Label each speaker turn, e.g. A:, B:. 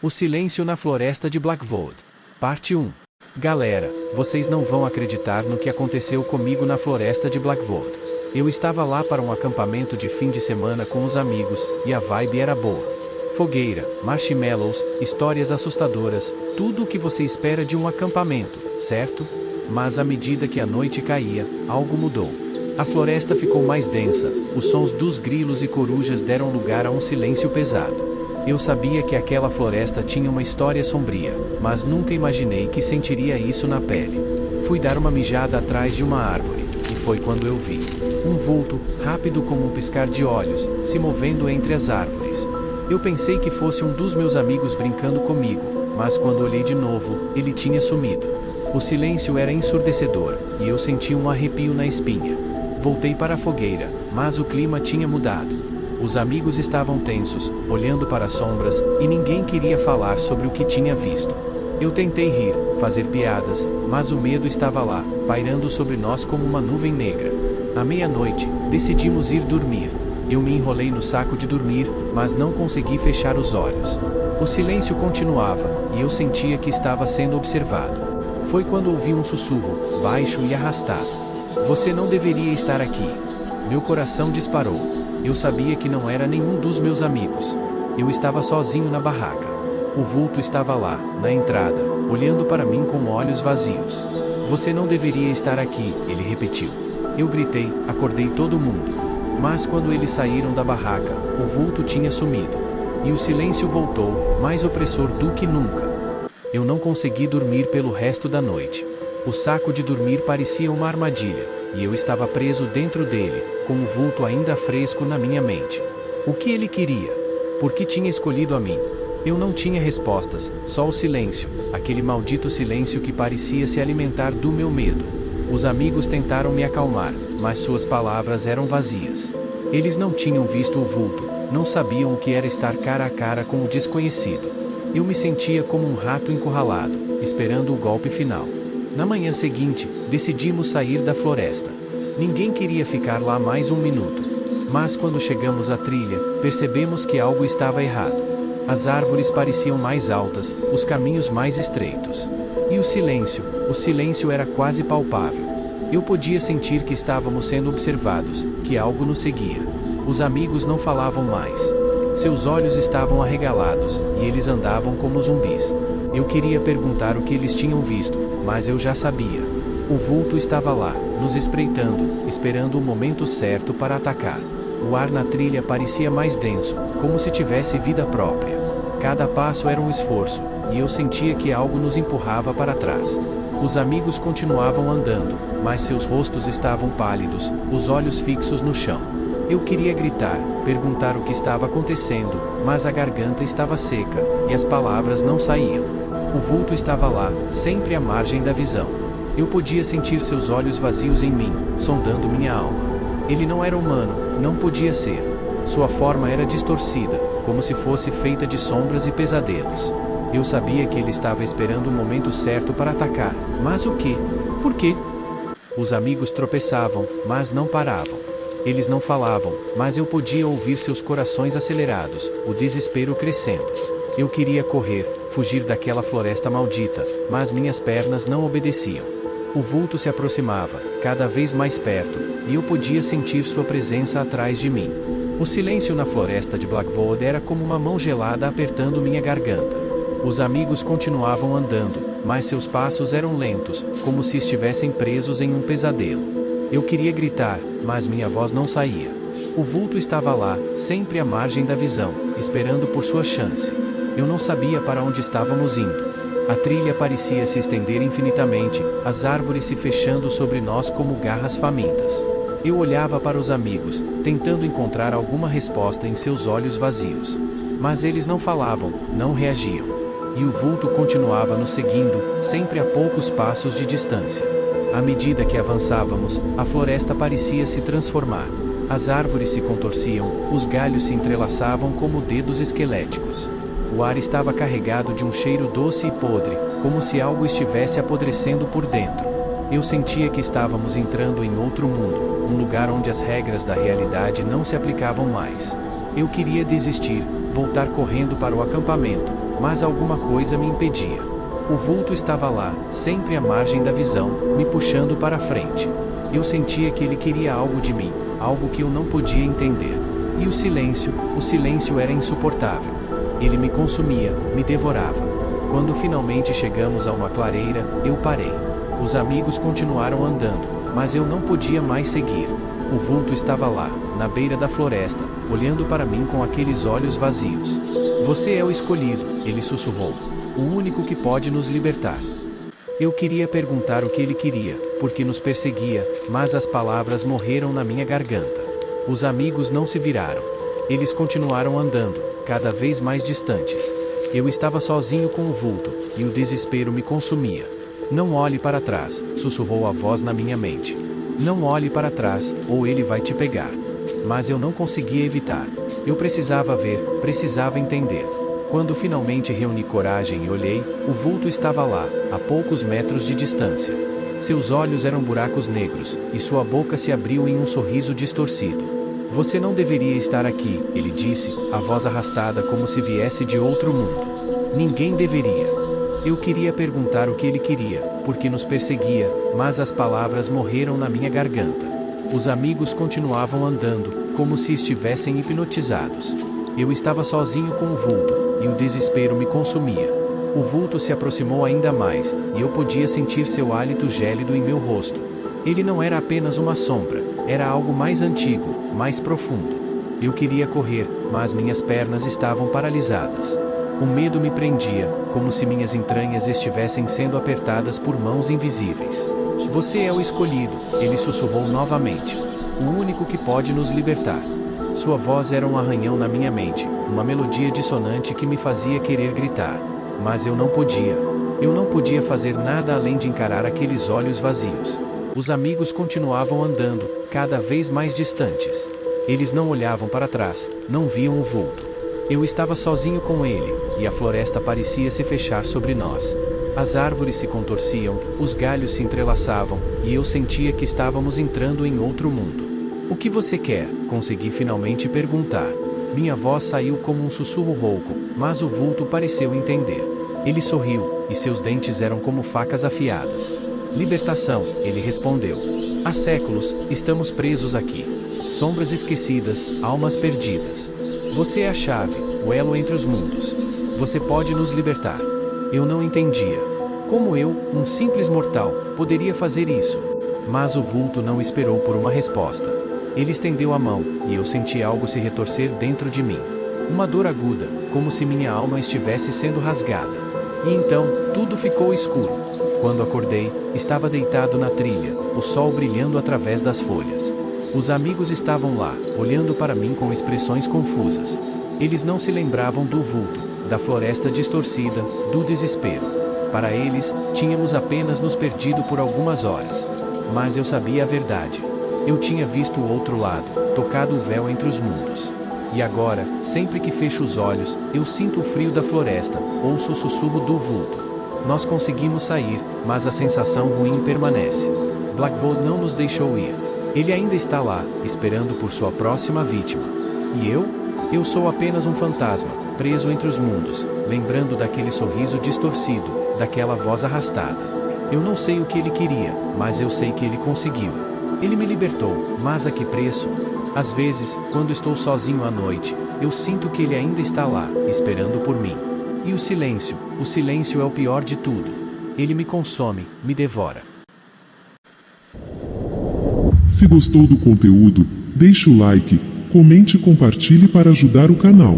A: O silêncio na floresta de Blackwood. Parte 1. Galera, vocês não vão acreditar no que aconteceu comigo na floresta de Blackwood. Eu estava lá para um acampamento de fim de semana com os amigos, e a vibe era boa. Fogueira, marshmallows, histórias assustadoras, tudo o que você espera de um acampamento, certo? Mas à medida que a noite caía, algo mudou. A floresta ficou mais densa, os sons dos grilos e corujas deram lugar a um silêncio pesado. Eu sabia que aquela floresta tinha uma história sombria, mas nunca imaginei que sentiria isso na pele. Fui dar uma mijada atrás de uma árvore, e foi quando eu vi um vulto, rápido como um piscar de olhos, se movendo entre as árvores. Eu pensei que fosse um dos meus amigos brincando comigo, mas quando olhei de novo, ele tinha sumido. O silêncio era ensurdecedor, e eu senti um arrepio na espinha. Voltei para a fogueira, mas o clima tinha mudado. Os amigos estavam tensos, olhando para as sombras, e ninguém queria falar sobre o que tinha visto. Eu tentei rir, fazer piadas, mas o medo estava lá, pairando sobre nós como uma nuvem negra. À meia-noite, decidimos ir dormir. Eu me enrolei no saco de dormir, mas não consegui fechar os olhos. O silêncio continuava, e eu sentia que estava sendo observado. Foi quando ouvi um sussurro, baixo e arrastado. Você não deveria estar aqui. Meu coração disparou. Eu sabia que não era nenhum dos meus amigos. Eu estava sozinho na barraca. O vulto estava lá, na entrada, olhando para mim com olhos vazios. Você não deveria estar aqui, ele repetiu. Eu gritei, acordei todo mundo. Mas quando eles saíram da barraca, o vulto tinha sumido. E o silêncio voltou, mais opressor do que nunca. Eu não consegui dormir pelo resto da noite. O saco de dormir parecia uma armadilha, e eu estava preso dentro dele, com o vulto ainda fresco na minha mente. O que ele queria? Por que tinha escolhido a mim? Eu não tinha respostas, só o silêncio, aquele maldito silêncio que parecia se alimentar do meu medo. Os amigos tentaram me acalmar, mas suas palavras eram vazias. Eles não tinham visto o vulto, não sabiam o que era estar cara a cara com o desconhecido. Eu me sentia como um rato encurralado, esperando o golpe final. Na manhã seguinte, decidimos sair da floresta. Ninguém queria ficar lá mais um minuto. Mas quando chegamos à trilha, percebemos que algo estava errado. As árvores pareciam mais altas, os caminhos mais estreitos. E o silêncio era quase palpável. Eu podia sentir que estávamos sendo observados, que algo nos seguia. Os amigos não falavam mais. Seus olhos estavam arregalados, e eles andavam como zumbis. Eu queria perguntar o que eles tinham visto, mas eu já sabia. O vulto estava lá, nos espreitando, esperando o momento certo para atacar. O ar na trilha parecia mais denso, como se tivesse vida própria. Cada passo era um esforço, e eu sentia que algo nos empurrava para trás. Os amigos continuavam andando, mas seus rostos estavam pálidos, os olhos fixos no chão. Eu queria gritar, perguntar o que estava acontecendo, mas a garganta estava seca, e as palavras não saíam. O vulto estava lá, sempre à margem da visão. Eu podia sentir seus olhos vazios em mim, sondando minha alma. Ele não era humano, não podia ser. Sua forma era distorcida, como se fosse feita de sombras e pesadelos. Eu sabia que ele estava esperando o momento certo para atacar, mas o quê? Por quê? Os amigos tropeçavam, mas não paravam. Eles não falavam, mas eu podia ouvir seus corações acelerados, o desespero crescendo. Eu queria correr, fugir daquela floresta maldita, mas minhas pernas não obedeciam. O vulto se aproximava, cada vez mais perto, e eu podia sentir sua presença atrás de mim. O silêncio na floresta de Blackwood era como uma mão gelada apertando minha garganta. Os amigos continuavam andando, mas seus passos eram lentos, como se estivessem presos em um pesadelo. Eu queria gritar, mas minha voz não saía. O vulto estava lá, sempre à margem da visão, esperando por sua chance. Eu não sabia para onde estávamos indo. A trilha parecia se estender infinitamente, as árvores se fechando sobre nós como garras famintas. Eu olhava para os amigos, tentando encontrar alguma resposta em seus olhos vazios. Mas eles não falavam, não reagiam. E o vulto continuava nos seguindo, sempre a poucos passos de distância. À medida que avançávamos, a floresta parecia se transformar. As árvores se contorciam, os galhos se entrelaçavam como dedos esqueléticos. O ar estava carregado de um cheiro doce e podre, como se algo estivesse apodrecendo por dentro. Eu sentia que estávamos entrando em outro mundo, um lugar onde as regras da realidade não se aplicavam mais. Eu queria desistir, voltar correndo para o acampamento, mas alguma coisa me impedia. O vulto estava lá, sempre à margem da visão, me puxando para a frente. Eu sentia que ele queria algo de mim, algo que eu não podia entender. E o silêncio era insuportável. Ele me consumia, me devorava. Quando finalmente chegamos a uma clareira, eu parei. Os amigos continuaram andando, mas eu não podia mais seguir. O vulto estava lá, na beira da floresta, olhando para mim com aqueles olhos vazios. Você é o escolhido, ele sussurrou. O único que pode nos libertar. Eu queria perguntar o que ele queria, porque nos perseguia, mas as palavras morreram na minha garganta. Os amigos não se viraram. Eles continuaram andando, cada vez mais distantes. Eu estava sozinho com o vulto, e o desespero me consumia. Não olhe para trás, sussurrou a voz na minha mente. Não olhe para trás, ou ele vai te pegar. Mas eu não conseguia evitar. Eu precisava ver, precisava entender. Quando finalmente reuni coragem e olhei, o vulto estava lá, a poucos metros de distância. Seus olhos eram buracos negros, e sua boca se abriu em um sorriso distorcido. Você não deveria estar aqui, ele disse, a voz arrastada como se viesse de outro mundo. Ninguém deveria. Eu queria perguntar o que ele queria, porque nos perseguia, mas as palavras morreram na minha garganta. Os amigos continuavam andando, como se estivessem hipnotizados. Eu estava sozinho com o vulto, e o desespero me consumia. O vulto se aproximou ainda mais, e eu podia sentir seu hálito gélido em meu rosto. Ele não era apenas uma sombra, era algo mais antigo, mais profundo. Eu queria correr, mas minhas pernas estavam paralisadas. O medo me prendia, como se minhas entranhas estivessem sendo apertadas por mãos invisíveis. Você é o escolhido, ele sussurrou novamente. O único que pode nos libertar. Sua voz era um arranhão na minha mente, uma melodia dissonante que me fazia querer gritar. Mas eu não podia. Eu não podia fazer nada além de encarar aqueles olhos vazios. Os amigos continuavam andando, cada vez mais distantes. Eles não olhavam para trás, não viam o vulto. Eu estava sozinho com ele, e a floresta parecia se fechar sobre nós. As árvores se contorciam, os galhos se entrelaçavam, e eu sentia que estávamos entrando em outro mundo. O que você quer? Consegui finalmente perguntar. Minha voz saiu como um sussurro rouco, mas o vulto pareceu entender. Ele sorriu, e seus dentes eram como facas afiadas. Libertação, ele respondeu. Há séculos, estamos presos aqui. Sombras esquecidas, almas perdidas. Você é a chave, o elo entre os mundos. Você pode nos libertar. Eu não entendia. Como eu, um simples mortal, poderia fazer isso? Mas o vulto não esperou por uma resposta. Ele estendeu a mão, e eu senti algo se retorcer dentro de mim. Uma dor aguda, como se minha alma estivesse sendo rasgada. E então, tudo ficou escuro. Quando acordei, estava deitado na trilha, o sol brilhando através das folhas. Os amigos estavam lá, olhando para mim com expressões confusas. Eles não se lembravam do vulto, da floresta distorcida, do desespero. Para eles, tínhamos apenas nos perdido por algumas horas. Mas eu sabia a verdade. Eu tinha visto o outro lado, tocado o véu entre os mundos. E agora, sempre que fecho os olhos, eu sinto o frio da floresta, ouço o sussurro do vulto. Nós conseguimos sair, mas a sensação ruim permanece. Blackvolt não nos deixou ir. Ele ainda está lá, esperando por sua próxima vítima. E eu? Eu sou apenas um fantasma, preso entre os mundos, lembrando daquele sorriso distorcido, daquela voz arrastada. Eu não sei o que ele queria, mas eu sei que ele conseguiu. Ele me libertou, mas a que preço? Às vezes, quando estou sozinho à noite, eu sinto que ele ainda está lá, esperando por mim. E o silêncio é o pior de tudo. Ele me consome, me devora.
B: Se gostou do conteúdo, deixe o like, comente e compartilhe para ajudar o canal.